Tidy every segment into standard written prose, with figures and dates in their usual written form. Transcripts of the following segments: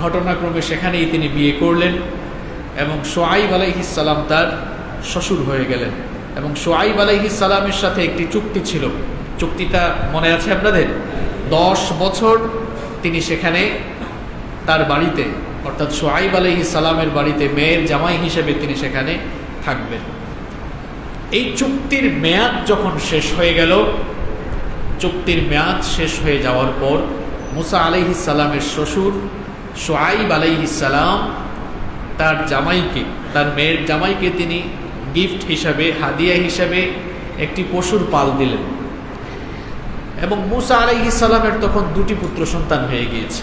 ঘটনাক্রমে সেখানেই তিনি বিয়ে করলেন এবং শুআইব আলাইহিস সালাম তার শ্বশুর হয়ে গেলেন। এবং শুআইব আলাইহিস সালামের সাথে একটি চুক্তি ছিল, চুক্তিটা মনে আছে আপনাদের? 10 বছর তিনি সেখানে তার বাড়িতে, অর্থাৎ শুআইব আলাইহিস সালামের বাড়িতে মেয়ের জামাই হিসেবে তিনি সেখানে থাকবেন। এই চুক্তির মেয়াদ যখন শেষ হয়ে গেল, চুক্তির মেয়াদ শেষ হয়ে যাওয়ার পর মুসা আলাইহিস সালামের শ্বশুর শুআইব আলাইহিস সালাম তার জামাইকে, তার মেয়ের জামাইকে তিনি গিফট হিসাবে, হাদিয়া হিসাবে একটি পশুর পাল দিলেন। এবং মুসা আলাইহিস সালামের তখন 2টি পুত্র সন্তান হয়ে গিয়েছে।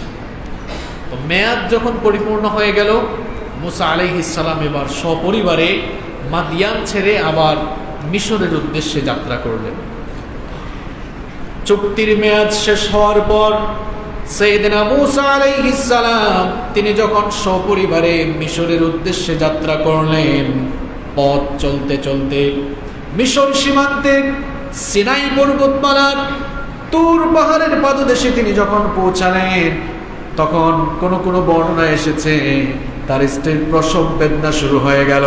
তো মেয়াদ যখন পরিপূর্ণ হয়ে গেল, মুসা আলাইহিস সালাম এবার সপরিবারে মাদিয়ান ছেড়ে আবার মিশরের উদ্দেশ্যে যাত্রা করলেন। চুক্তির মেয়াদ শেষ হওয়ার পর সাইয়েদনা মুসা আলাইহিস সালাম তিনি যখন সপরিবারে মিশরের উদ্দেশ্যে যাত্রা করলেন, পথ চলতে চলতে মিশর সীমান্তে সিনাই পর্বতমালার তুর পাহাড়ের পাদদেশে তিনি যখন পৌঁছালেন, তখন কোন কোন বর্ণনা এসেছে তার স্ত্রীর প্রসব বেদনা শুরু হয়ে গেল।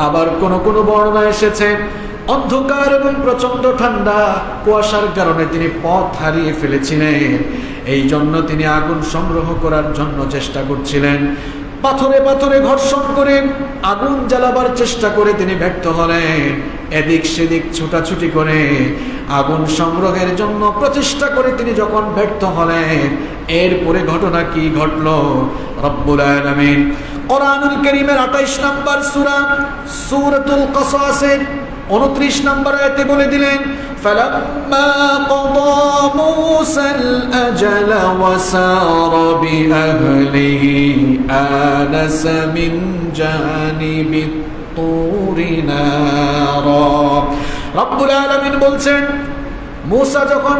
আবার কোন কোন বর্ণনা এসেছে অন্ধকার এবং প্রচন্ড ঠান্ডা কুয়াশার কারণে তিনি পথ হারিয়ে ফেলেছিলেন। এই জন্য তিনি আগুন সংগ্রহ করার জন্য চেষ্টা করছিলেন। পাথরে পাথরে ঘর্ষণ করে আগুন জ্বালাবার চেষ্টা করে তিনি ব্যর্থ হলেন। এদিক সেদিক ছুটাছুটি করে আগুন সংগ্রহের জন্য প্রচেষ্টা করে তিনি যখন ব্যর্থ হলেন, এরপরে ঘটনা কি ঘটলো রব্বুল আলামিন কোরআনুল কারীমের 28 নম্বর সূরা সূরাতুল কাসাসের 29 নম্বর আয়াতে বলে দিলেন, ফালাম্মা ক্বাদা মূসাল আজালা ওয়া সারা বিআহলিহি আনাসা মিন জানিবিত তুরি নারা। রব্বুল আলামিন বলছেন, মূসা যখন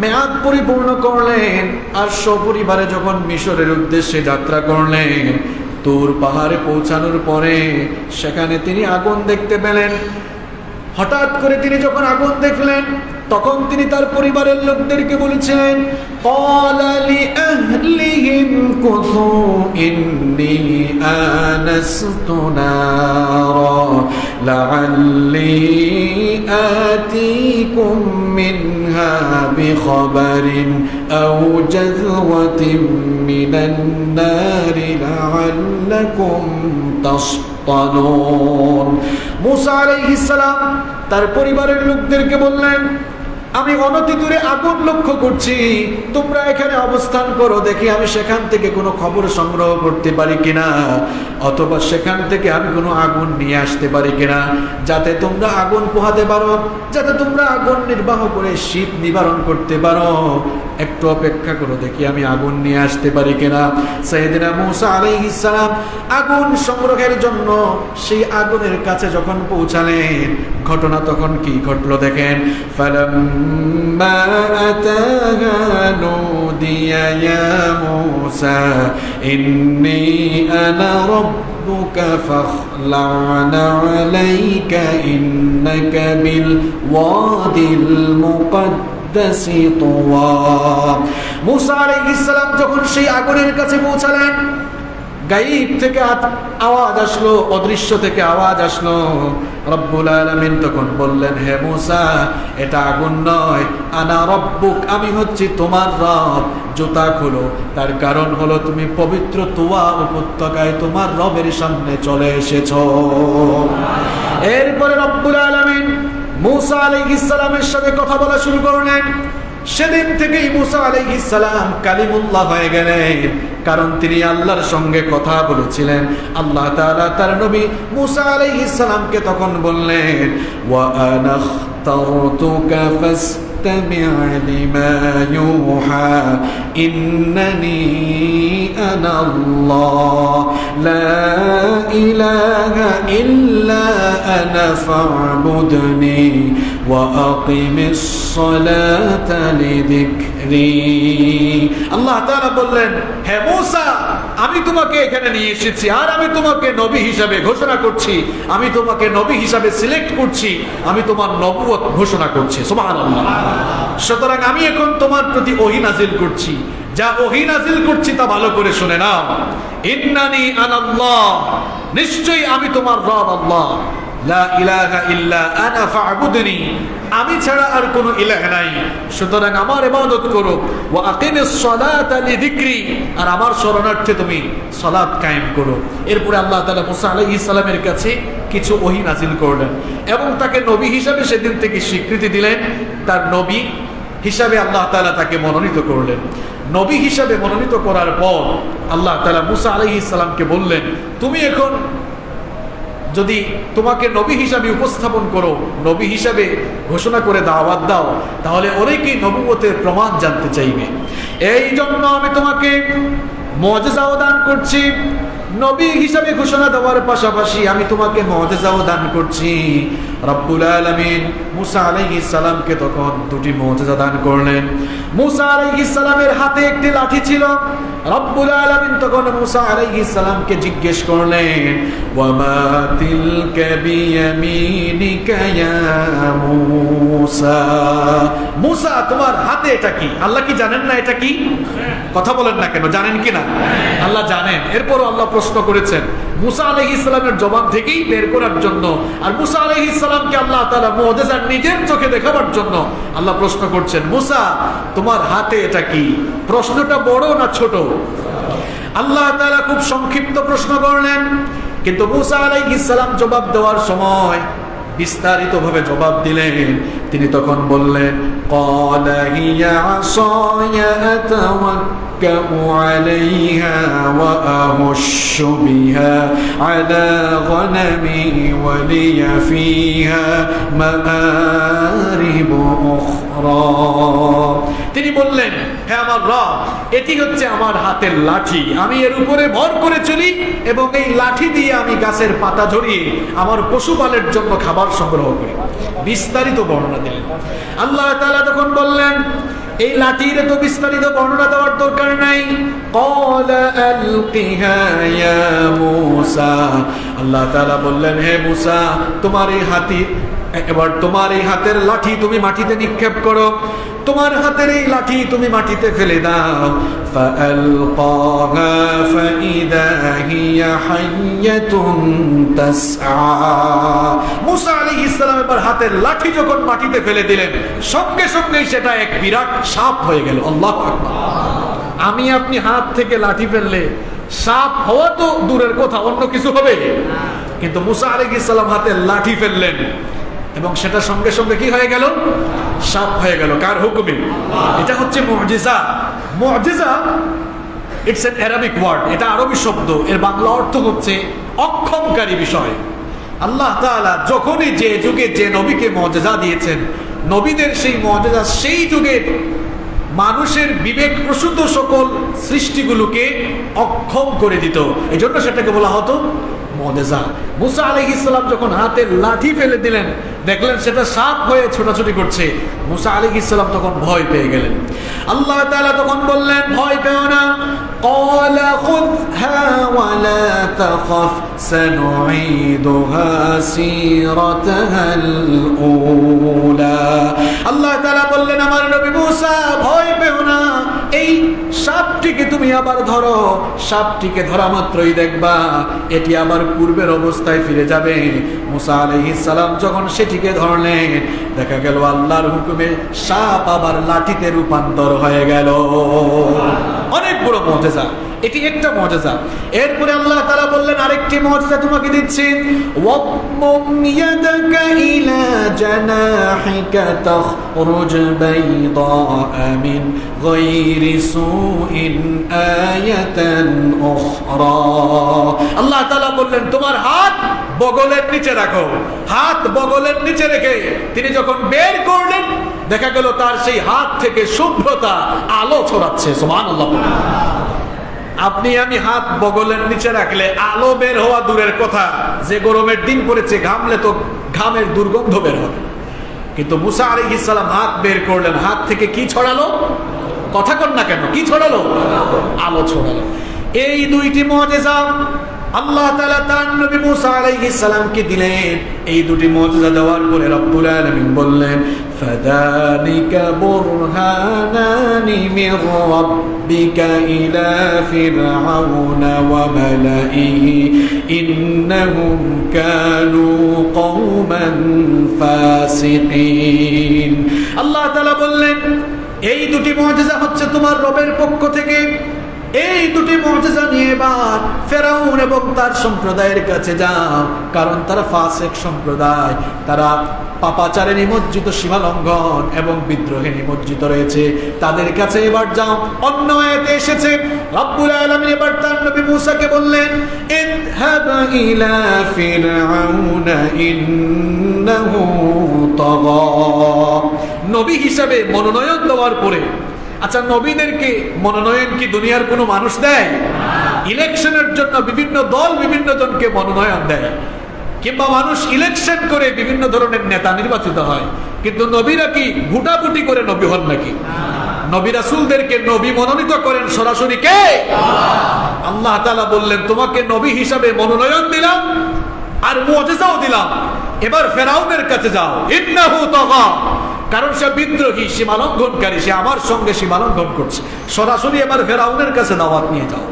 মেয়াদ পরিপূর্ণ করলেন আর সপরিবারে যখন মিশরের উদ্দেশ্যে যাত্রা করলেন, তুর পাহাড়ে পৌঁছানোর পরে সেখানে তিনি আগুন দেখতে পেলেন। হঠাৎ করে তিনি যখন আগুন দেখলেন, তখন তিনি তার পরিবারের লোকদেরকে বলেছিলেন, ক্বালা লিআহলিহিম কুসু ইন্নী আনাসতু নারা লাআল্লি আতিকুম মিনহা বিখবারিন আও জাযওয়াতিন মিনান নারি লাআল্লাকুম তাসতালুন। মুসা আলাইহিস সালাম তার পরিবারের লোকদেরকে বললেন, আমি অনতি দূরে আগুন লক্ষ্য করছি, তোমরা এখানে অবস্থান করো, দেখি আমি সেখান থেকে কোনো খবর সংগ্রহ করতে পারি কিনা, অথবা সেখান থেকে আমি কোনো আগুন নিয়ে আসতে পারি কিনা, যাতে তোমরা আগুন পোহাতে পারো, যাতে তোমরা আগুন নির্বাহ করে শীত নিবারণ করতে পারো। একটু অপেক্ষা করো, দেখি আমি আগুন নিয়ে আসতে পারি কিনা। সাইয়েদনা মুসা আলাইহিস সালাম আগুন সংগ্রহের জন্য সেই আগুনের কাছে যখন পৌঁছালেন, ঘটনা তখন কি ঘটলো দেখেন। ফালাম্মা আতাহা নুদিয়া ইয়া মুসা ইন্নী আনা রাব্বুকা ফাখলা'না আলাইকা ইন্নাকা বিল ওয়াদিল মুকাদ্দাসি তুওয়া। মুসা আলাইহিস সালাম যখন সেই আগুনের কাছে পৌঁছালেন, গায়েব থেকে আওয়াজ আসলো, অদৃশ্য থেকে আওয়াজ আসলো। রব্বুল আলামিন তখন বললেন, হে মুসা, এটা আগুন নয়, আনা রব্বুক, আমি হচ্ছি তোমার রব। জুতা খুলো, তার কারণ হলো তুমি পবিত্র তুয়া উপত্যকায় তোমার রবের সামনে চলে এসেছো। এরপরে রব্বুল আলামিন মুসা আলাইহিস সালামের সাথে কথা বলা শুরু করলেন। সেদিন থেকেই মুসা আলাইহিস সালাম কালিমুল্লাহ হয়ে গেলেন, কারণ তিনি আল্লাহর সঙ্গে কথা বলেছিলেন। আল্লাহ তাআলা তার নবী মুসা আলাইহিস সালামকে তখন বললেন, ওয়া আনা ইখতারতুকা ফাসতামি' লিমা ইউহা ইন্নানি আনা আল্লাহ লা ইলাহা ইল্লা আনা ফা'বুদনি ওয়া আকিমিস সালাতা লিযিকরি। আল্লাহ তাআলা বললেন, হে মুসা, আমি তোমাকে এখানে নিয়ে এসেছি আর আমি তোমাকে নবী হিসাবে ঘোষণা করছি, আমি তোমাকে নবী হিসাবে সিলেক্ট করছি, আমি তোমার নবুয়ত ঘোষণা করছি। সুবহানাল্লাহ। সুতরাং আমি এখন তোমার প্রতি ওহী নাজিল করছি যা ওহী নাযিল করছি তা ভালো করে শুনে নাও। ইন্নানি আনাল্লাহ, নিশ্চয়ই আমি তোমার রব আল্লাহ। লা ইলাহা ইল্লা আনা ফা'বুদনি, আমি ছাড়া আর কোনো ইলাহ নাই, সুতরাং আমার ইবাদত করো। ওয়া আকিমিস সালাতা লিযিকরি, আর আমার শরণার্থে তুমি সালাত কায়েম করো। এরপরে আল্লাহ তাআলা মুসা আলাইহিস সালামের কাছে কিছু ওহী নাযিল করলেন এবং তাকে নবী হিসাবে সেদিন থেকে স্বীকৃতি দিলেন। তার নবী হিসাবে আল্লাহ তাআলা তাকে মনোনীত করলেন। নবী হিসাবে মনোনীত করার পর আল্লাহ তাআলা মুসা আলাইহিস সালামকে বললেন, তুমি এখন যদি তোমাকে নবী হিসাবে উপস্থাপন করো, নবী হিসাবে ঘোষণা করে দাওয়াত দাও, তাহলে অনেকেই নবুয়তের প্রমাণ জানতে চাইবে। এই জন্য আমি তোমাকে মুআজিজাও দান করছি। নবী হিসাবে ঘোষণা দেওয়ার পাশাপাশি আমি তোমাকে মুআজিজাও দান করছি। রব্বুল আলামিন মুসা আলাইহিস সালামকে তখন দুটি মুআজিজা দান করলেন। মুসা আলাইহিস সালামের হাতে একটি লাঠি ছিল। রব্বুল আলামিন তখন মুসা আলাইহিস সালামকে জিজ্ঞেস করলেন, ওয়ামা তিলকা বিয়ামিনিকা ইয়া মুসা, মুসা তোমার হাতে এটা কি? আল্লাহ কি জানেন না এটা কি? কথা বলেন না কেন, জানেন কি না? আল্লাহ জানেন। এরপরও আল্লাহ প্রশ্ন করেছেন মুসা আলাইহিস সালামের জবাব থেকেই বের করার জন্য। আর মুসা আলাইহিস সালামকে আল্লাহ তাআলা মুআজিজা নিজের চোখে দেখাবার জন্য আল্লাহ প্রশ্ন করছেন, মুসা তোমার হাতে এটা কি? প্রশ্নটা বড় না ছোট? আল্লাহ তাআলা খুব সংক্ষিপ্ত প্রশ্ন করলেন, কিন্তু মুসা আলাইহিস সালাম জবাব দেওয়ার সময় বিস্তারিতভাবে জবাব দিলেন। তিনি তখন বললেন, ক্বালা হিয়া আসায়া আতাওয়াক্কাউ আলাইহা ওয়া আহুশশু বিহা আলা গনামি ওয়া লিয়া ফিহা মাআরিব উখরা। তিনি বললেন, হে আমার রব, এটি হচ্ছে আমার হাতের লাঠি, আমি এর উপরে ভর করে চলি এবং এই লাঠি দিয়ে আমি গাছের পাতা ঝরিয়ে আমার পশুপালের জন্য খাবার সংগ্রহ করি। বিস্তারিত বর্ণনা দিলেন। আল্লাহ তাআলা তখন বললেন, এই লাঠির তো বিস্তারিত বর্ণনা দেওয়ার দরকার নাই। ক্বালা আলকিহা ইয়া মূসা, আল্লাহ তাআলা বললেন, হে মূসা তোমার এই হাতের লাঠি তুমি মাটিতে নিক্ষেপ করো, তোমার হাতের এই লাঠি তুমি মাটিতে ফেলে দাও। ফাআলকাহা ফাইদা হিয়া হাইয়াতুন তাসআ। মুসা আলাইহিস সালাম এবার হাতের লাঠি যখন মাটিতে ফেলে দিলেন, সঙ্গে সঙ্গেই সেটা এক বিরাট সাপ হয়ে গেল। আল্লাহু আকবার। আমি আপনি হাত থেকে লাঠি ফেললে সাপ হওয়া তো দূরের কথা, অন্য কিছু হবে, কিন্তু মুসা আলাইহিস সালাম হাতের লাঠি ফেললেন এবং সেটা সঙ্গে সঙ্গে কি হয়ে গেল? সাপ হয়ে গেল। কার হুকুমে? এটা হচ্ছে মুআজিজা। মুআজিজা ইটস অ্যান অ্যারাবিক ওয়ার্ড, এটা আরবি শব্দ, এর বাংলা অর্থ হচ্ছে অক্ষমকারী বিষয়। আল্লাহ তাআলা যখনই যে যুগে যে নবীকে মুআজিজা দিয়েছেন, নবীদের সেই মুআজিজা সেই যুগের মানুষের বিবেক প্রসূত সকল সৃষ্টিগুলোকে অক্ষম করে দিত, এই জন্য সেটাকে বলা হতো মুআজিজা। মুসা আলাইহিস সালাম যখন হাতের লাঠি ফেলে দিলেন, দেখলেন সেটা সাপ হয়ে ছোটাছুটি করছে, মুসা আলাইহিস সালাম তখন ভয় পেয়ে গেলেন। আল্লাহ তাআলা তখন বললেন, ভয় পেও না। ক্বালা খুযহা ওয়া লা তাখাফ সানুঈদুহা সিরাতাহাল উলা। আল্লাহ তাআলা বললেন, আমার নবী মুসা ভয় পেও না, এই সাপটিকে তুমি আবার ধরো, সাপটিকে ধরা মাত্রই দেখবা এটি আবার পূর্বের অবস্থায় ফিরে যাবে। মুসা আলাইহিস সালাম যখন সেটিকে ধরলেন, দেখা গেল আল্লাহর হুকুমে সাপ আবার লাঠিতে রূপান্তর হয়ে গেল। অনেক বড় মুআজিজা, এটি একটা মুআজিজা। এরপরে আল্লাহ তাআলা বললেন, আরেকটি মুআজিজা তোমাকে দিচ্ছি। ওয়াম্মুম ইয়াদাকা ইলা জানাহিকা তাখরুজ বাইদা মিন গায়রি সুইন আয়াতান উখরা। আল্লাহ তাআলা বললেন, তোমার হাত বগলের নিচে রাখো। হাত বগলের নিচে রেখে তিনি যখন বের করলেন, দেখা গেল তার সেই হাত থেকে শুভ্রতা আলো ছড়াচ্ছে। সুবহানাল্লাহ। আপনি আমি হাত বগলের নিচে রাখলে আলো বের হওয়া দূরের কথা, যে গরমের দিন পড়েছে ঘামলে তো ঘামের দুর্গন্ধ বের হবে, কিন্তু মুসা আলাইহিস সালাম হাত বের করলেন, হাত থেকে কি ছড়ালো? কথা কন না কেন, কি ছড়ালো? আলো ছড়ালো। এই দুইটি মুআজিজা আল্লাহ তাআলা তার নবী মুসা আলাইহিস সালামকে দিলেন। এই দুটি মুআজিজা দেওয়ার পরে রব্বুল আলামিন বললেন, ফাযালিকা বুরহানানি মির রাব্বিকা ইলা ফিরআউনা ওয়া মালাইহি ইন্নাহুম কানু কওমান ফাসিকিন। আল্লাহ তাআলা বললেন, এই দুটি মুআজিজা হচ্ছে তোমার রবের পক্ষ থেকে। এই দুটি মুআজিজা নিয়ে এবার ফেরাউন এবং তার সম্প্রদায়ের কাছে যাও, কারণ তারা ফাসিক সম্প্রদায়, তারা পাপাচারে নিমজ্জিত, সীমালঙ্ঘন এবং বিদ্রোহে নিমজ্জিত রয়েছে। তাদের কাছে এবার যাও। অন্য আয়াতে এসেছে রব্বুল আলামিন এবার তার নবী মূসাকে বললেন, ইযহাব ইলা ফিরআউনা ইন্নাহু তাগা। নবী হিসেবে মনোনয়ন দেওয়ার পরে, আচ্ছা নবীদেরকে মনোনয়ন কি দুনিয়ার কোনো মানুষ দেয়? ইলেকশনের জন্য বিভিন্ন দল বিভিন্ন জনকে মনোনয়ন দেয়, কিংবা মানুষ ইলেকশন করে বিভিন্ন ধরনের নেতা নির্বাচিত হয়, কিন্তু নবীরা কি ভোটাভুটি করে নবী হন নাকি? নবী রাসূলদেরকে নবী মনোনীত করেন সরাসরি কে? আল্লাহ তাআলা বললেন, তোমাকে নবী হিসাবে মনোনয়ন দিলাম আর মুআজিজাও দিলাম, এবার ফেরাউনের কাছে যাও। ইন্নাহু তাগা, কারণ সে বিদ্রোহী, সীমালঙ্ঘনকারী, সে আমার সঙ্গে সীমালঙ্ঘন করছে। সরাসরি এবার ফেরাউনের কাছে দাওয়াত নিয়ে যাও।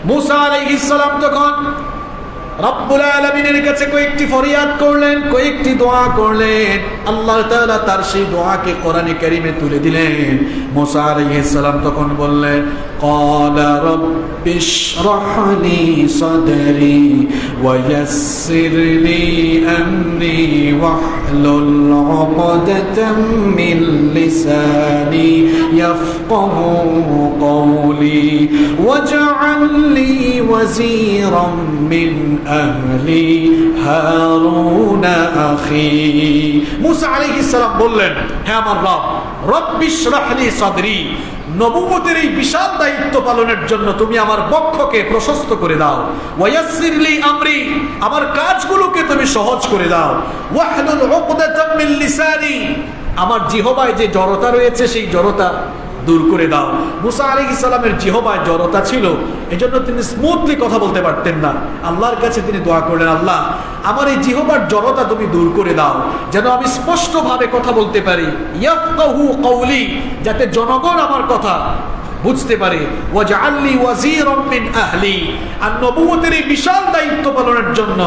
মূসা আলাইহিস সালাম তখন রব্বুল আলামিনের কাছে কয়েকটি ফরিয়াদ করলেন, কয়েকটি দোয়া করলেন। আল্লাহ তাআলা তার সেই দোয়াকে কোরআনে কারীমে তুলে দিলেন। মূসা আলাইহিস সালাম তখন বললেন, ক্বালা রাব্বিশরাহ লি সাদরি ওয়া ইয়াসসির লি আমরি ওয়াহলুল উকদাতাম মিন লিসানি ইয়াফকাহু কওলি ওয়াজআল লি ওয়াজিরাম মিন আহলি হারুন আখি। মূসা আলাইহিস সালাম বললেন, হে আমার রব, রব্বিশরাহ লি সাদরি, নবুয়তের এই বিশাল দায়িত্ব পালনের জন্য তুমি আমার বক্ষকে প্রশস্ত করে দাও। ওয়ায়াসসির লি আমরি, আমার কাজগুলোকে তুমি সহজ করে দাও। ওয়াহলুল উকদাতাম মিন লিসানি, আমার জিহ্বায় যে জড়তা রয়েছে সেই জড়তা দূর করে দাও। মূসা আলাইহিস সালামের জিহ্বায় জড়তা ছিল, এজন্য তিনি স্মুথলি কথা বলতে পারতেন না। আল্লাহর কাছে তিনি দোয়া করলেন, আল্লাহ আমার এই জিহ্বার জড়তা তুমি দূর করে দাও, যেন আমি স্পষ্টভাবে কথা বলতে পারি। ইয়াফকাহু কওলি, যাতে জনগণ আমার কথা বুঝতে পারে। ওয়াজআল লি ওয়াজিরাম মিন আহলি, আর নবুয়তের এই বিশাল দায়িত্ব পালনের জন্য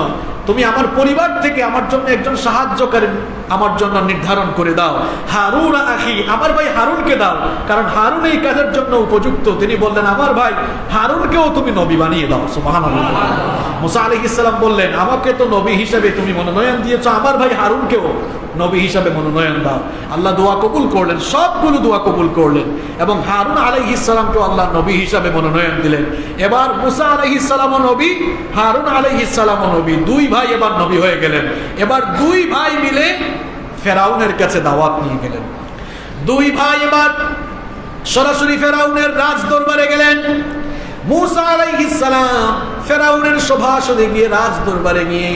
তুমি আমার পরিবার থেকে আমার জন্য একজন সাহায্যকারী আমার জন্য নির্ধারণ করে দাও। হারুন আখি, আমার ভাই হারুনকে দাও, কারণ হারুন এই কাজের জন্য উপযুক্ত। তিনি বললেন, আমার ভাই হারুনকেও তুমি নবী বানিয়ে দাও। সুবহানাল্লাহ। মূসা আলাইহিস সালাম বললেন, আমাকে তো নবী হিসেবে তুমি মনোনয়ন দিয়েছো, আমার ভাই হারুনকেও নবী হিসাবে মনোনয়ন দাও। আল্লাহ দোয়া কবুল করলেন, সবগুলো দোয়া কবুল করলেন, এবং হারুন আলাইহিস সালামকে আল্লাহ নবী হিসাবে মনোনয়ন দিলেন। এবার মূসা আলাইহিস সালামও নবী, হারুন আলাইহিস সালামও নবী, দুই ভাই এবার নবী হয়ে গেলেন। এবার দুই ভাই মিলে ফেরাউনের কাছে দাওয়াত নিয়ে গেলেন। দুই ভাই এবার সরাসরি ফেরাউনের রাজ দরবারে গেলেন। মূসা আলাইহিস সালাম ফেরাউনের সভাসদে গিয়ে রাজ দরবারে গিয়ে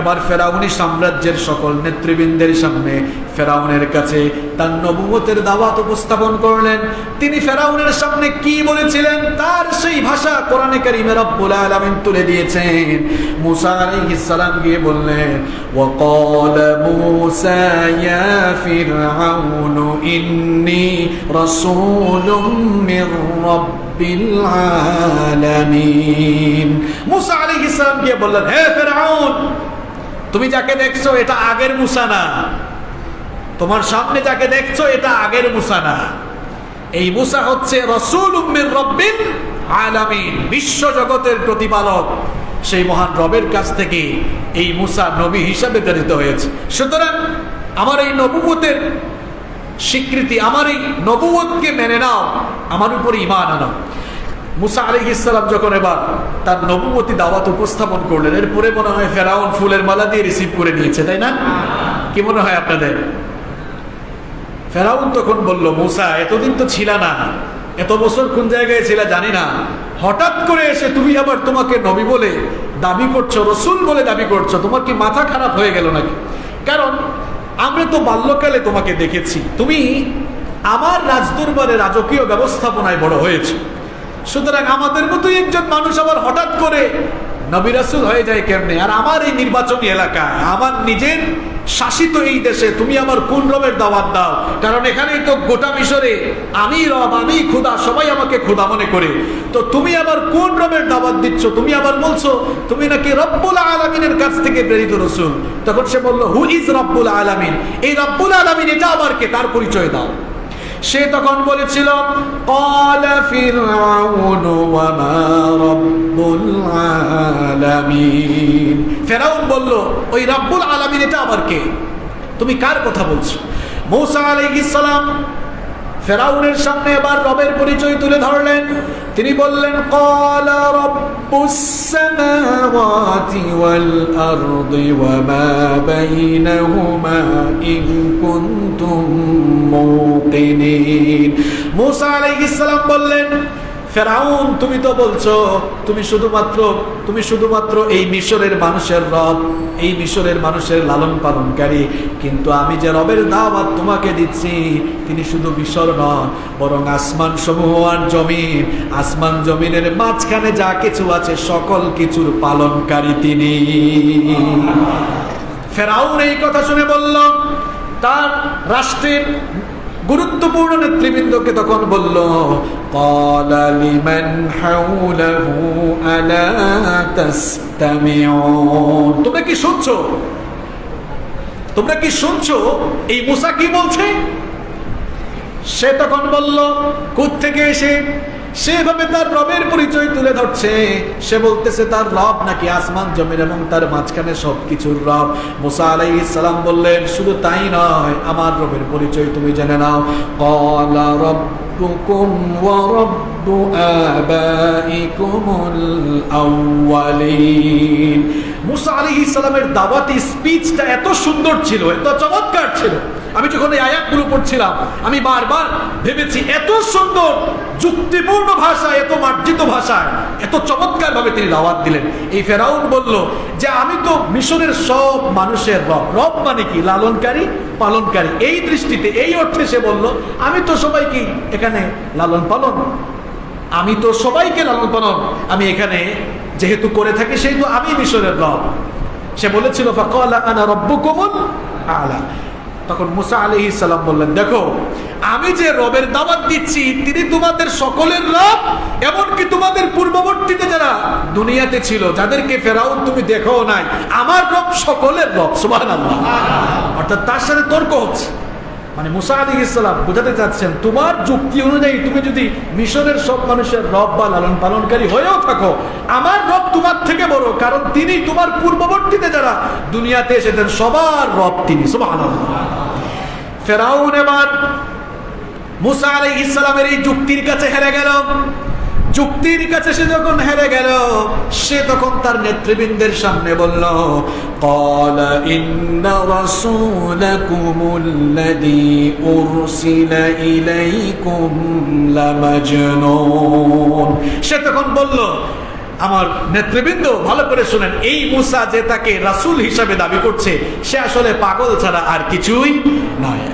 এবার ফেরাউনি সাম্রাজ্যের সকল নেতৃবৃন্দের সামনে ফেরাউনের কাছে তার নবুয়তের দাওয়াত উপস্থাপন করলেন। তিনি ফেরাউনের সামনে কি বলেছিলেন তার সেই ভাষা কোরআনে কারীমে রব্বুল আলামিন তুলে দিয়েছেন। মূসা আলাইহিস সালাম গিয়ে বললেন, ওয়া ক্বালা মূসা ইয়া ফিরআউন ইন্নী রাসূলুম মির রাব্বিল আলামিন। মূসা আলাইহিস সালাম গিয়ে বললেন, হে ফিরআউন, তুমি যাকে দেখছো এটা আগের মূসা না, তোমার সামনে যাকে দেখছো এটা আগের মূসা না। এই মূসা হচ্ছে রাসূলুম মির রাব্বিল আলামিন, বিশ্ব জগতের প্রতিপালক সেই মহান রবের কাছ থেকে এই মূসা নবী হিসাবে প্রেরিত হয়েছে। সুতরাং আমার এই নবুয়তের স্বীকৃতি, আমার এই নবুয়তকে মেনে নাও, আমার উপর ঈমান আনো। মূসা আলাইহিস সালাম যখন এবার তার নবুয়তি দাওয়াত উপস্থাপন করলেন, এরপরে মনে হয় ফেরাউন ফুলের মালা দিয়ে রিসিভ করে নিয়েছে, তাই না? কি মনে হয় আপনাদের? ফেরাউন তখন বলল, মূসা এতদিন তো ছিল না, এত বছর কোন জায়গায় ছিল জানি না, হঠাৎ করে এসে তুমি আবার তোমাকে নবী বলে দাবি করছো, রসুল বলে দাবি করছো, তোমার কি মাথা খারাপ হয়ে গেল নাকি? কারণ আমরা তো বাল্যকালে তোমাকে দেখেছি, তুমি আমার রাজদরবারে রাজকীয় ব্যবস্থাপনায় বড় হয়েছে। সুতরাং আমাদের মতোই একজন মানুষ আবার হঠাৎ করে নবী রাসূল হয়ে যায় কেমনে? আর আমার এই নির্বাচনী এলাকায়, আমার নিজের শাসিত এই দেশে তুমি আমার কোন রবের দাওয়াত দাও? কারণ এখানেই তো গোটা মিশরে আমি রব, আমি খোদা, সবাই আমাকে খোদা মনে করে। তো তুমি আবার কোন রবের দাওয়াত দিচ্ছ? তুমি আবার বলছো তুমি নাকি রব্বুল আলামিনের কাছ থেকে প্রেরিত রাসূল। তখন সে বলল, হু ইজ রব্বুল আলামিন? এই রব্বুল আলামিন এটা আবার কে? তার পরিচয় দাও। সে তখন বলেছিল, ক্বালা ফিরআউন ওয়া মা রব্বুল আলামিন। ফিরআউন বলল, ওই রব্বুল আলামিন এটা আবার কে? তুমি কার কথা বলছো? মূসা আলাইহিস সালাম ফিরআউনের সামনে এবার রবের পরিচয় তুলে ধরলেন। তিনি বললেন, ক্বালা রব্বুস সামাওয়াতি ওয়াল আরদি ওয়া মা বাইনাহুমা ইন কুনতুম মুকিনিন। মূসা আলাইহিস সালাম বললেন, ফিরআউন তুমি তো বলছো তুমি শুধুমাত্র এই মিশরের মানুষের রব, এই মিশরের মানুষের লালন পালনকারী, কিন্তু আমি যে রবের দাওয়াত তোমাকে দিচ্ছি তিনি শুধু মিশর নন, বরং আসমান সমূহ আর জমিন, আসমান জমিনের মাঝখানে যা কিছু আছে সকল কিছুর পালনকারী তিনি। ফিরআউন এই কথা শুনে বলল, তার রাষ্ট্রের গুরুত্বপূর্ণ নেতৃবৃন্দকে তখন বলল, ক্বালা লিমান হাওলাহু আলা তাসতামিউন। তোমরা কি শুনছো এই মূসা কি বলছে? সে তখন বলল, কোত্থেকে এসে সেভাবে তার রবের পরিচয় তুলে ধরছে। সে বলতেছে তার রব নাকি আসমান জমিন এবং তার মাঝখানে সবকিছুর রব। মূসা আলাইহিস সালাম বললেন, শুধু তাই নয়, আমার রবের পরিচয় তুমি জেনে নাও। ক্বালা রব্বুকুম ওয়া রব্বু আবাইকুমুল আউয়ালিন। মূসা আলাইহিস সালামের দাওয়াতি স্পিচটা এত সুন্দর ছিল, এত চমৎকার ছিল। আমি যখন এই আয়াতগুলো পড়ছিলাম আমি বারবার ভেবেছি, এত সুন্দর যুক্তিপূর্ণ ভাষায়, এত মার্জিত ভাষায়, এত চমৎকার ভাবে তিনি দাওয়াত দিলেন। এই ফেরাউন বলল যে আমি তো মিশরের সব মানুষের রব। রব মানে কি? লালনকারী, পালনকারী। এই দৃষ্টিতে, এই অর্থে সে বলল, আমি তো সবাইকে এখানে লালন পালন, আমি তো সবাইকে লালন পালন আমি এখানে যেহেতু করে থাকি, সেহেতু আমি মিশরের রব। সে বলেছিল, ফাকালা আনা রব্বুকুমুল আলা। তখন মূসা আলাইহিস সালাম বললেন, দেখো আমি যে রবের দাওয়াত দিচ্ছি তিনি তোমাদের সকলের রব, এমনকি তোমাদের পূর্ববর্তীতে যারা দুনিয়াতে ছিল, যাদেরকে ফেরাউন তুমি দেখো নাই, আমার রব সকলের রব। সুবহানাল্লাহ। অর্থাৎ তার সাথে তর্ক হচ্ছে। মানে মূসা আলাইহিস সালাম বোঝাতে চাচ্ছেন, তোমার যুক্তি অনুযায়ী তুমি যদি মিশরের সব মানুষের রব বা লালন পালনকারী হয়েও থাকো, আমার রব তোমার থেকে বড়, কারণ তিনি তোমার পূর্ববর্তীতে যারা দুনিয়াতে এসেছেন সবার রব তিনি। সুবহানাল্লাহ। ফেরাউন এবার মূসা আলাইহিস সালামের এই যুক্তির কাছে হেরে গেল। যুক্তির কাছে সে যখন হেরে গেল, সে তখন তার নেতৃবৃন্দের সামনে বলল, ক্বালা ইন্না রাসূলাকুমুল্লাযী উরসিলা ইলাইকুম লামাজনুন। সে তখন বলল, আমার নেতৃবৃন্দ ভালো করে শুনেন, এই মূসা যে তাকে রাসূল হিসাবে দাবি করছে সে আসলে পাগল ছাড়া আর কিছুই নয়।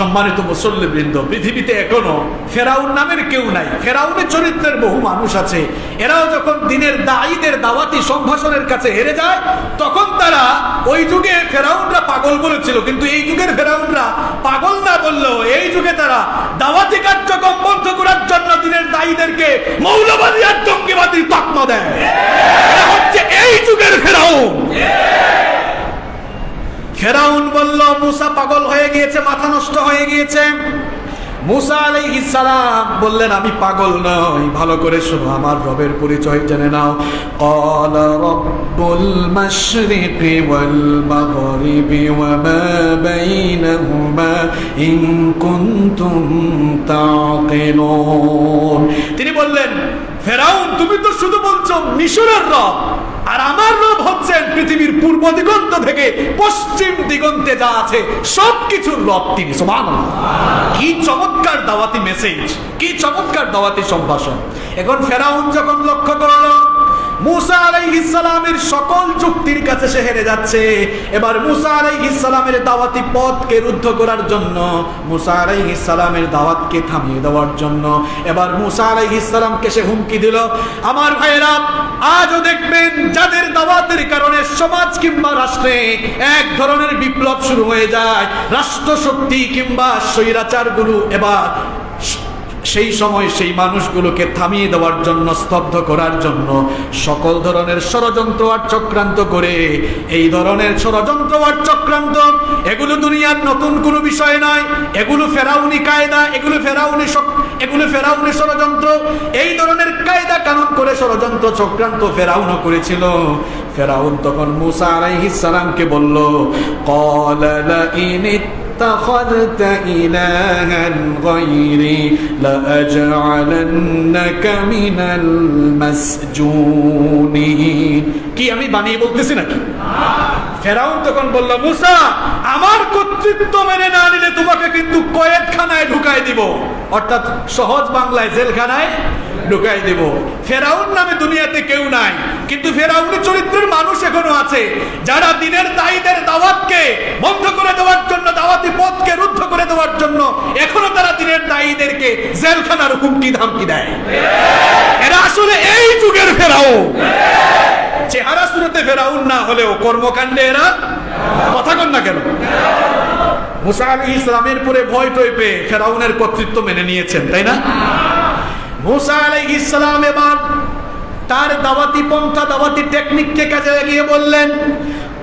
সম্মানিত মুসল্লিবৃন্দ, পৃথিবীতে এখনো ফেরাউন নামের কেউ নাই। ফেরাউনের চরিত্রের বহু মানুষ আছে। এরাও যখন দিনের দায়ীদের দাওয়াতি সম্ভাষণের কাছে হেরে যায়, তখন তারা ওই যুগে ফেরাউনরা পাগল বলেছিল, কিন্তু এই যুগের ফেরাউনরা পাগল না বললেও এই যুগে তারা দাওয়াতি কার্যক্রম বন্ধ করার জন্য দিনের দায়ীদেরকে মৌলবাদী আর জঙ্গিবাদী তকমা দেয়। এরা হচ্ছে এই যুগের ফেরাউন। ফেরাউন বলল, মূসা পাগল হয়ে গিয়েছে, মাথা নষ্ট হয়ে গিয়েছে। মূসা আলাইহিস সালাম বললেন, আমি পাগল নই, ভালো করে শোনো, আমার রবের পরিচয় জেনে নাও। ক্বালা রব্বুল মাশরিকি ওয়াল মাগরিবি ওয়া মা বাইনাহুমা ইন কুনতুম তাকিলুন। তিনি বললেন, ফেরাউন তুমি তো শুধু বলছো মিশরের রব, আর আমার রব হচ্ছেন পৃথিবীর পূর্ব দিগন্ত থেকে পশ্চিম দিগন্তে যা আছে সবকিছুর রব তিনি। সুবহানাল্লাহ। কি চমৎকার দাওয়াতি মেসেজ, কি চমৎকার দাওয়াতি সম্ভাষণ। এখন ফেরাউন যখন লক্ষ্য করলো মুসা আলাইহিস সালামের সকল যুক্তির কাছে সে হেরে যাচ্ছে। এবার মুসা আলাইহিস সালামের দাওয়াতি পথকে রুদ্ধ করার জন্য, মুসা আলাইহিস সালামের দাওয়াতকে থামিয়ে দেওয়ার জন্য এবার মুসা আলাইহিস সালামকে সে হুমকি দিল। আমার ভাইয়েরা, আজও দেখবেন যাদের দাওয়াতের কারণে সমাজ কিংবা রাষ্ট্রে এক ধরনের বিপ্লব শুরু হয়ে যায়, রাষ্ট্রশক্তি কিংবা স্বৈরাচারগুলো এবার সেই সময় সেই মানুষগুলোকে থামিয়ে দেওয়ার জন্য, স্তব্ধ করার জন্য সকল ধরনের ষড়যন্ত্র আর চক্রান্ত করে। এই ধরনের ষড়যন্ত্র আর চক্রান্ত এগুলো দুনিয়ার নতুন কোনো বিষয় নয়, এগুলো ফেরাউনি কায়দা, এগুলো ফেরাউনি ষড়যন্ত্র। এই ধরনের কায়দা কানুন করে ষড়যন্ত্র চক্রান্ত ফেরাউনও করেছিল। ফেরাউন তখন মুসা আলাইহিস সালামকে বলল, ক্বালা লাইন اتخذت إلها غيري لأجعلنك من المسجونين। কি আমি বানিয়ে বলতেছি নাকি? ফেরাউন তখন বলল, মুসা, আমার কর্তৃত্ব মেনে না নিলে তোমাকে কিন্তু কয়েদখানায় ঢুকাই দিব, অর্থাৎ সহজ বাংলায় জেলখানায় ঢুকাই দেব। ফেরাউন নামে দুনিয়াতে কেউ নাই, কিন্তু ফেরাউনের চরিত্রের মানুষ এখনো আছে, যারা দিনের দায়ীদের দাওয়াতকে বন্ধ করে দেওয়ার জন্য, দাওয়াতি পথকে রুদ্ধ করে দেওয়ার জন্য এখনো তারা দিনের দায়ীদেরকে জেলখানার হুমকি ধামকি দেয়। এরা আসলে এই যুগের ফেরাউন। চেহারা সুরতে ফেরাউন না হলেও কর্মকাণ্ডে এরা কথা কন না কেন? মুসা আলাইহিস সালামের পরে ভয় টয় পেয়ে ফেরাউনের কর্তৃত্ব মেনে নিয়েছেন, তাই না? মুসা আলাইহিস সালাম এবার তার দাওয়াতি পন্থা, দাওয়াতি টেকনিককে কাজে লাগিয়ে বললেন,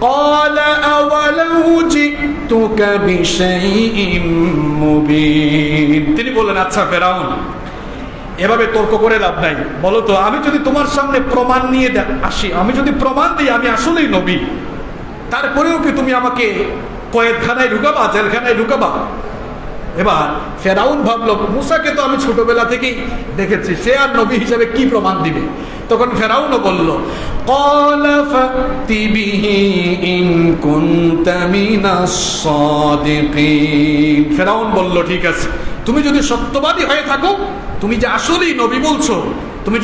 ক্বালা আওয়ালাউ জিতুকা বিশাইইম মুবিন। তিনি বললেন, আচ্ছা ফেরাউন, এভাবে তর্ক করে লাভ নাই, বলো তো আমি যদি তোমার সামনে প্রমাণ নিয়ে আসি, আমি যদি প্রমাণ দিই আমি আসলেই নবী, তারপরেও কি তুমি আমাকে কয়েদখানায় ঢুকাবা, জেলখানায় ঢুকাবা? এবার ফেরাউন ভাবলো, মুসাকে তো আমি ছোটবেলা থেকেই দেখেছি, সে আর নবী হিসেবে কি প্রমাণ দিবে? তখন ফেরাউনও বলল, ক্বালা ফাতি বিহি ইন কুনতা মিনাস সাদিকিন। ফেরাউন বলল, ঠিক আছে, তুমি যদি সত্যবাদী হয়ে থাকো, তুমি যে আসলেই নবী বলছো, তুমি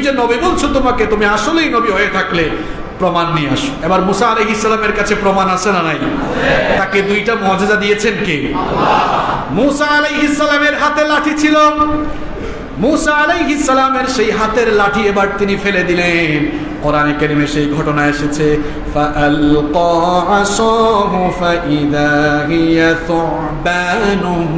যে নবী বলছো, তুমি আসলেই নবী হয়ে থাকলে প্রমাণ নিয়ে আসো। এবার মুসা আলাইহিস সালামের কাছে প্রমাণ আছে না নাই? তাকে দুইটা মুআজিজা দিয়েছেন কে? আল্লাহ। মুসা আলাইহিস সালামের হাতে লাঠি ছিল, মুসা আলাইহিস সালামের সেই হাতের লাঠি এবার তিনি ফেলে দিলেন। কোরআনে কারিমে সেই ঘটনা এসেছে, ফাআলকা আসাহু ফাইদা হিয়া সুবানুম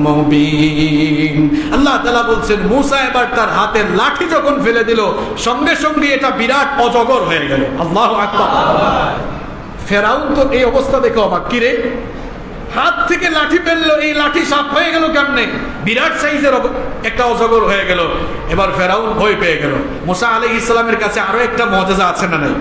মুবিন। আল্লাহ তাআলা বলছেন, মুসা এবার তার হাতের লাঠি যখন ফেলে দিল, সঙ্গে সঙ্গে এটা বিরাট অজগর হয়ে গেল। আল্লাহু আকবার। ফেরাউন তো এই অবস্থা দেখে অবাক, কি রে, হাত থেকে লাঠি ফেললো, এই লাঠি সাপ হয়ে গেল কেমনে? বিরাট সাইজের একটা অজগর হয়ে গেল। এবার ফেরাউন ভয় পেয়ে গেল। মুসা আলাইহিস সালামের কাছে আরো একটা মুআজিজা আছে না নাই?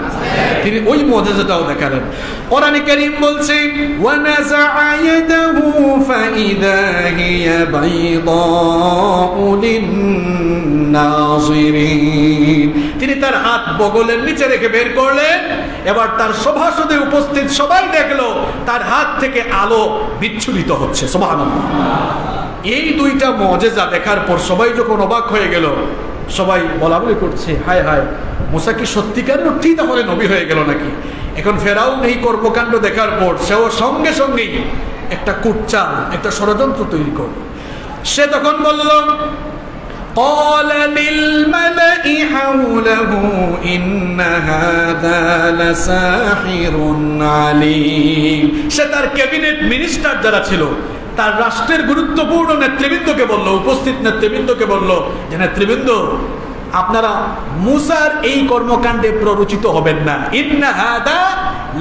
তিনি ওই মুআজিজাটাও দেখালেন। কোরআনে কারীম বলছে, ওয়া নাযাআ ইয়াদাহু ফাইদা হিয়া বাইদাউ লিন-নাযিরিন। তিনি তার হাত বগলের নিচে রেখে বের করলেন। এবার তার সভাসদে উপস্থিত সবাই দেখলো তার হাত থেকে আলো বিচ্ছুরিত হচ্ছে। সুবহানাল্লাহ। এই দুইটা মুআজিজা দেখার পর সবাই যখন অবাক হয়ে গেল, সবাই বলাবলি করছে, হায় হায়, মুসা কি সত্যিকার অর্থেই তাহলে নবী হয়ে গেল নাকি? এখন ফেরাউন এই কর্মকাণ্ড দেখার পর সেও সঙ্গে সঙ্গেই একটা কুটচাল, একটা ষড়যন্ত্র তৈরি করল। সে তখন বলল, قال للملأ حوله إن هذا لساحر عليم। সে তার ক্যাবিনেট মিনিস্টার যারা ছিল, তার রাষ্ট্রের গুরুত্বপূর্ণ নেতৃবৃন্দকে বলল, উপস্থিত নেতৃবৃন্দকে বলল যে, নেতৃবৃন্দ, আপনারা মুসার এই কর্মকাণ্ডে প্ররোচিত হবেন না। ইন্না হাদা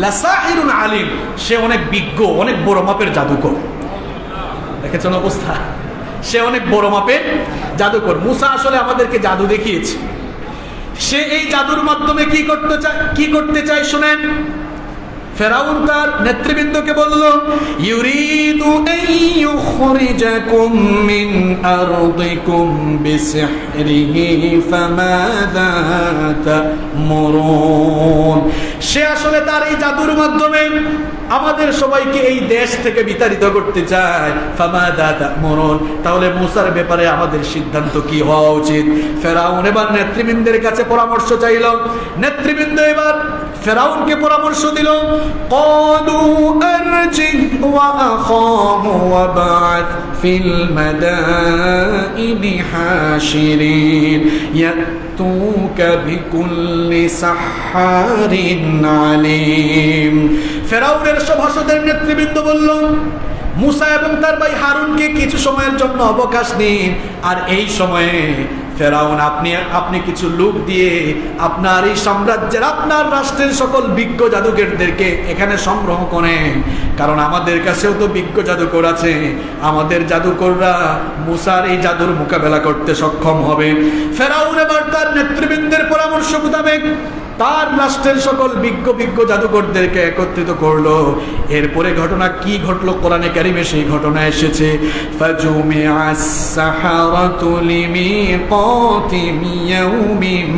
লাসাহিরুন আলিম। সে অনেক বিজ্ঞ, অনেক বড় মাপের জাদুকর। দেখেছেন অবস্থা? সে অনেক বড় মাপের জাদুকর। মুসা আসলে আমাদেরকে জাদু দেখিয়েছে। সে এই জাদুর মাধ্যমে কি করতে চায় শুনেন। ফেরাউন তার নেতৃবৃন্দকে বলল, ইউরিদু আন ইউখরিজাকুম মিন আরদিকুম বিসিহরিহি ফামাযা তা'মুরুন। সে আসলে তার এই জাদুর মাধ্যমে আমাদের সবাইকে এই দেশ থেকে বিতাড়িত করতে চায়। ফামাযা তা'মুরুন, তাহলে মূসার ব্যাপারে আমাদের সিদ্ধান্ত কি হওয়া উচিত? ফেরাউন এবার নেতৃবৃন্দের কাছে পরামর্শ চাইল। নেতৃবৃন্দ এবার ফেরাউনকে পরামর্শ দিল, ক্বালু আরজিহ ওয়া আখাহু ওয়াবআথ ফিল মাদাইনি হাশিরিন ইয়াতুকা বিকুল্লি সাহহারিন আলিম। ফেরাউনের সভাসদের নেতৃবৃন্দ বলল, মূসা এবং তার ভাই হারুনকে কিছু সময়ের জন্য অবকাশ দিন, আর এই সময়ে ফেরাউন আপনি কিছু লোক দিয়ে আপনার এই সাম্রাজ্যের, আপনার রাষ্ট্রের সকল বিজ্ঞ জাদুকরদেরকে এখানে সংগ্রহ করেন, কারণ আমাদের কাছেও তো বিজ্ঞ জাদুকর আছে। আমাদের জাদুকররা মূসার এই জাদুর মোকাবেলা করতে সক্ষম হবে। ফেরাউন এবার তার নেতৃবৃন্দের পরামর্শ মোতাবেক তার রাষ্ট্রের সকল বিজ্ঞ জাদুকরদেরকে একত্রিত করলো। এরপরে ঘটনা কি ঘটলো কোরআনে কারিমে সেই ঘটনা এসেছে, ফাজুমিআস সাহারাতু লিমিকাতি ইয়াউমিন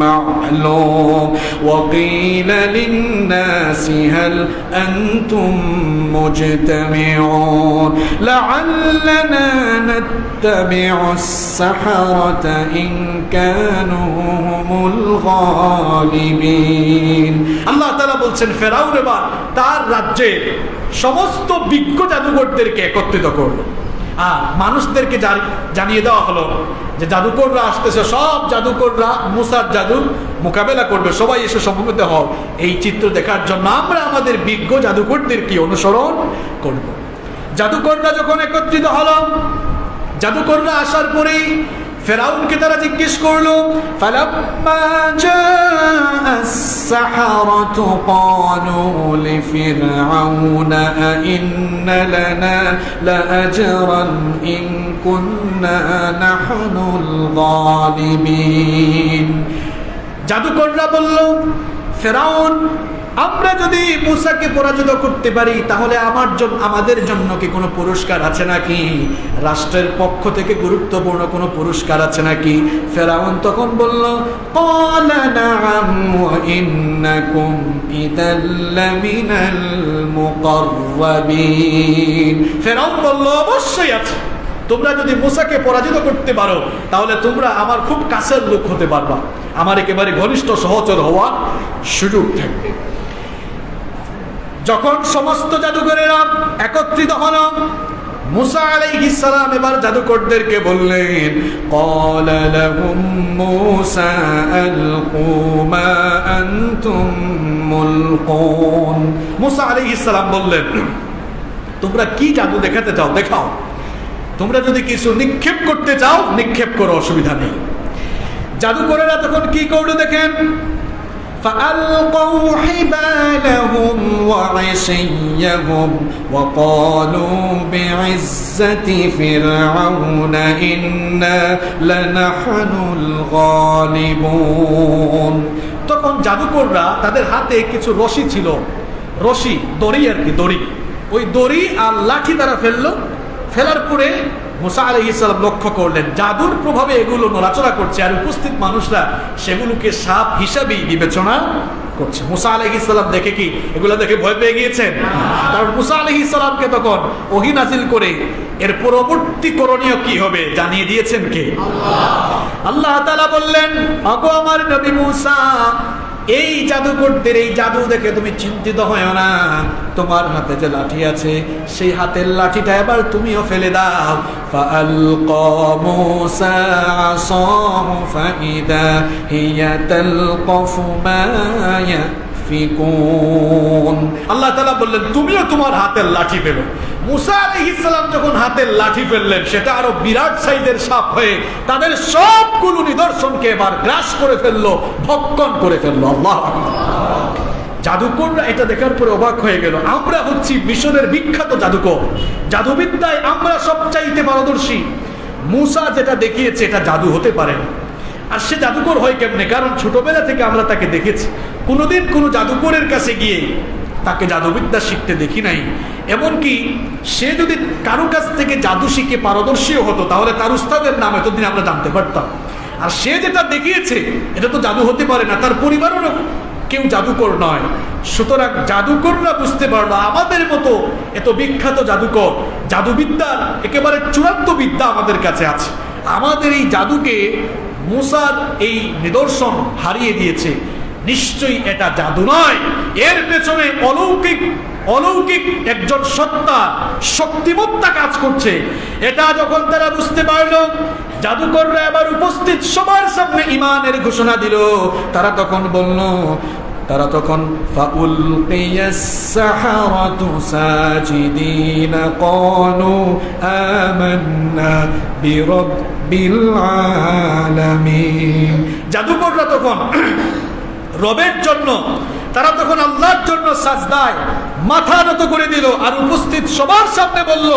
মা'লুম ওয়া ক্বিলা লিন-নাসি হাল আনতুম মুজতামিউন লা'আল্লানা নাত্তাবি'ুস সাহারাতা ইন কানু হুমুল গালিবিন। আল্লাহ তাআলা বলছেন, ফেরাউন এবার তার রাজ্যে সমস্ত বিজ্ঞ জাদুকরদেরকে একত্রিত করলো, আর মানুষদেরকে জানিয়ে দেওয়া হলো যে জাদুকররা আসতেছে, সব জাদুকররা মূসার জাদুর মোকাবেলা করবে, সবাই এসে সমবেত হও এই চিত্র দেখার জন্য। আমরা আমাদের বিজ্ঞ জাদুকরদেরকে অনুসরণ করব। জাদুকররা যখন একত্রিত হলো, জাদুকররা আসার পরেই ফেরাউনকে তারা জিজ্ঞেস করলো, ফালাম্মা জাআস সাহারাতু ক্বালু লিফিরআউনা আইন্না লানা লাআজরান ইন কুন্না নাহনুল গালিবিন। জাদুকররা বলল, ফেরাউন, আমরা যদি মূসাকে পরাজিত করতে পারি তাহলে আমাদের জন্য কি কোনো পুরস্কার আছে নাকি? রাষ্ট্রের পক্ষ থেকে গুরুত্বপূর্ণ কোনো পুরস্কার আছে নাকি? ফেরাউন তখন বলল, ক্বালা নাআম ওয়া ইন্নাকুম ইদাল লামিনাল মুকাররাবিন। ফেরাউন বলল, অবশ্যই আছে, তোমরা যদি মূসাকে পরাজিত করতে পারো তাহলে তোমরা আমার খুব কাছের লোক হতে পারবা, আমার একেবারে ঘনিষ্ঠ সহচর হওয়ার সুযোগ থাকবে। যখন সমস্ত জাদুকরেরা একত্রিত হল, মূসা আলাইহিস সালাম এবার জাদুকরদেরকে বললেন, ক্বালা লাহুম মূসা আলকু মা আনতুম মুলকুন। মূসা আলাইহিস সালাম বললেন, তোমরা কি জাদু দেখাতে চাও দেখাও, তোমরা যদি কিছু নিক্ষেপ করতে চাও নিক্ষেপ করো, অসুবিধা নেই। জাদুকরেরা তখন কি করলো দেখেন, فألقوا حبالهم وعصيهم وقالوا بعزة فرعون إنا لنحن الغالبون। তখন জাদুকররা তাদের হাতে কিছু রশি ছিল, রশি দড়ি আর কি, দড়ি, ওই দড়ি আর লাঠি তারা ফেলার পরে মূসা আলাইহিস সালাম লক্ষ্য করলেন জাদুর প্রভাবে এগুলো নড়াচড়া করছে, আর উপস্থিত মানুষরা সেগুলোকে সাপ হিসাবেই বিবেচনা করছে। মূসা আলাইহিস সালাম দেখে কি এগুলো দেখে ভয় পেয়ে গিয়েছেন? কারণ মূসা আলাইহিস সালামকে তখন ওহী নাযিল করে এর পরবর্তী করণীয় কি হবে জানিয়ে দিয়েছেন কে? আল্লাহ তাআলা বললেন, ওগো আমার নবী মূসা, এই জাদুকরদের এই জাদু দেখে তুমি চিন্তিত হয়ো না, তোমার হাতে যে লাঠি আছে সেই হাতের লাঠিটা এবার তুমিও ফেলে দাও। ফাআলকা মূসা আসাহু ফাইদা হিয়া তালকাফু মা ইয়াফিকুন। আল্লাহ তাআলা বললেন, তুমিও তোমার হাতের লাঠি ফেলো। মূসা আলাইহিস সালাম যখন হাতের লাঠি ফেললেন, সেটা আরো বিরাট সাইজের সাপ হয়ে তাদের সবগুলো নিদর্শনকে এবার গ্রাস করে ফেললো, ভক্ষণ করে ফেললো। আল্লাহু আকবার। জাদুকররা এটা দেখার পরে অবাক হয়ে গেল। আমরা হচ্ছি মিশরের বিখ্যাত জাদুকর, জাদুবিদ্যায় আমরা সবচাইতে পারদর্শী। মূসা যেটা দেখিয়েছে এটা জাদু হতে পারে না। আর সে জাদুকর হয় কেমনে? কারণ ছোটবেলা থেকে আমরা তাকে দেখেছি। কোনোদিন কোনো জাদুকরের কাছে গিয়ে তাকে জাদুবিদ্যা শিখতে দেখি নাই। এমনকি সে যদি কারো কাছ থেকে জাদু শিখে পারদর্শীও হতো তাহলে তার উস্তাদের নাম এতদিন আমরা জানতে পারতাম। আর সে যেটা দেখিয়েছে এটা তো জাদু হতে পারে না, তার পরিবারেরও কেউ জাদুকর নয়। সুতরাং জাদুকররা বুঝতে পারলো আমাদের মতো এত বিখ্যাত জাদুকর, জাদুবিদ্যার একেবারে চূড়ান্ত বিদ্যা আমাদের কাছে আছে। আমাদের এই জাদুকে মুসার এই নিদর্শন হারিয়ে দিয়েছে, নিশ্চয়ই এটা জাদু নয়, এর পেছনে অলৌকিক একজন সত্তা, শক্তিমত্তা কাজ করছে। এটা যখন তারা বুঝতে পারল, জাদুকররা এবার উপস্থিত সবার সামনে ঈমানের ঘোষণা দিল। তারা তখন ফাউলকিয়াস সাহারাতু সাজিদিনা ক্বালু আমান্না বিরাব্বিল আলামিন। জাদুকররা তখন রবের জন্য, তারা তখন আল্লাহর জন্য সাজদায় মাথা নত করে দিল। আর উপস্থিত সবার সামনে বলল,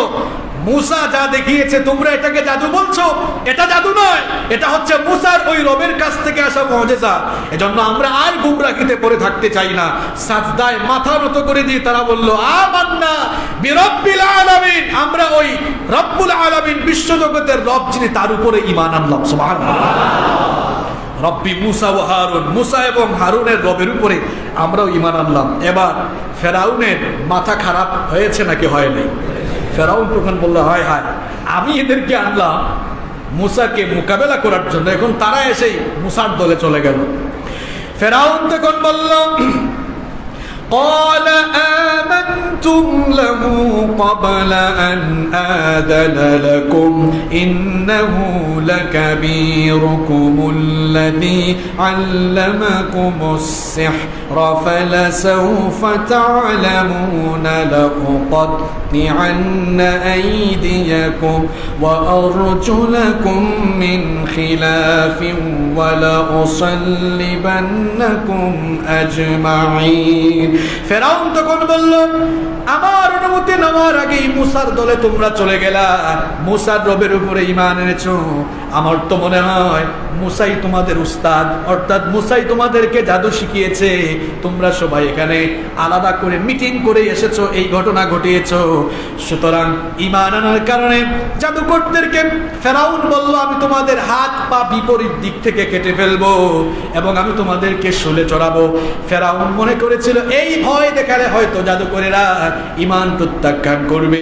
মুসা যা দেখিয়েছে তোমরা এটাকে জাদু বলছো, এটা জাদু নয়, এটা হচ্ছে মুসার ওই রবের কাছ থেকে আসা মুআজিজা। এজন্য আমরা আর গুমরাহিতে পড়ে থাকতে চাই না। সাজদায় মাথা নত করে দিয়ে তারা বলল, আমান্না বিরাব্বিল আলামিন, আমরা ওই রব্বুল আলামিন, বিশ্বজগতের রব যিনি, তার উপরে ঈমান আনলাম। সুবহানাল্লাহ। রব্বি মুসা ও হারুন, মুসা এবং হারুনের রবের উপরে আমরাও ঈমান আনলাম। এবার ফেরাউনের মাথা খারাপ হয়েছে নাকি হয় নাই? ফেরাউন তখন বলল, হায় হায়, আমি এদেরকে আনলাম মুসাকে মোকাবেলা করার জন্য, এখন তারা এসেই মুসার দলে চলে গেল। ফেরাউন তখন বলল, قال آمنتم له قبل أن آذن لكم إنه لكبيركم الذي علمكم السحر فلسوف تعلمون لأقطعن أيديكم وأرجلكم من خلاف ولأصلبنكم أجمعين। ফেরাউন তখন বলল, আমার অনুমতি নেওয়ার আগেই মুসার দলে তোমরা চলে গেলা, মুসার রবের উপরে ঈমান এনেছো। আমার তো মনে হয় মুসাই তোমাদের উস্তাদ, অর্থাৎ মুসাই তোমাদেরকে জাদু শিখিয়েছে। তোমরা সবাই এখানে আলাদা করে মিটিং করে এসেছো, এই ঘটনা ঘটিয়েছো। সুতরাং ঈমান আনার কারণে জাদুকরদেরকে ফেরাউন বলল, আমি তোমাদের হাত পা বিপরীত দিক থেকে কেটে ফেলবো এবং আমি তোমাদেরকে শুলে চড়াবো। ফেরাউন মনে করেছিল এই ভয় দেখালে হয়তো জাদুকরেরা ঈমান প্রত্যাখ্যান করবে।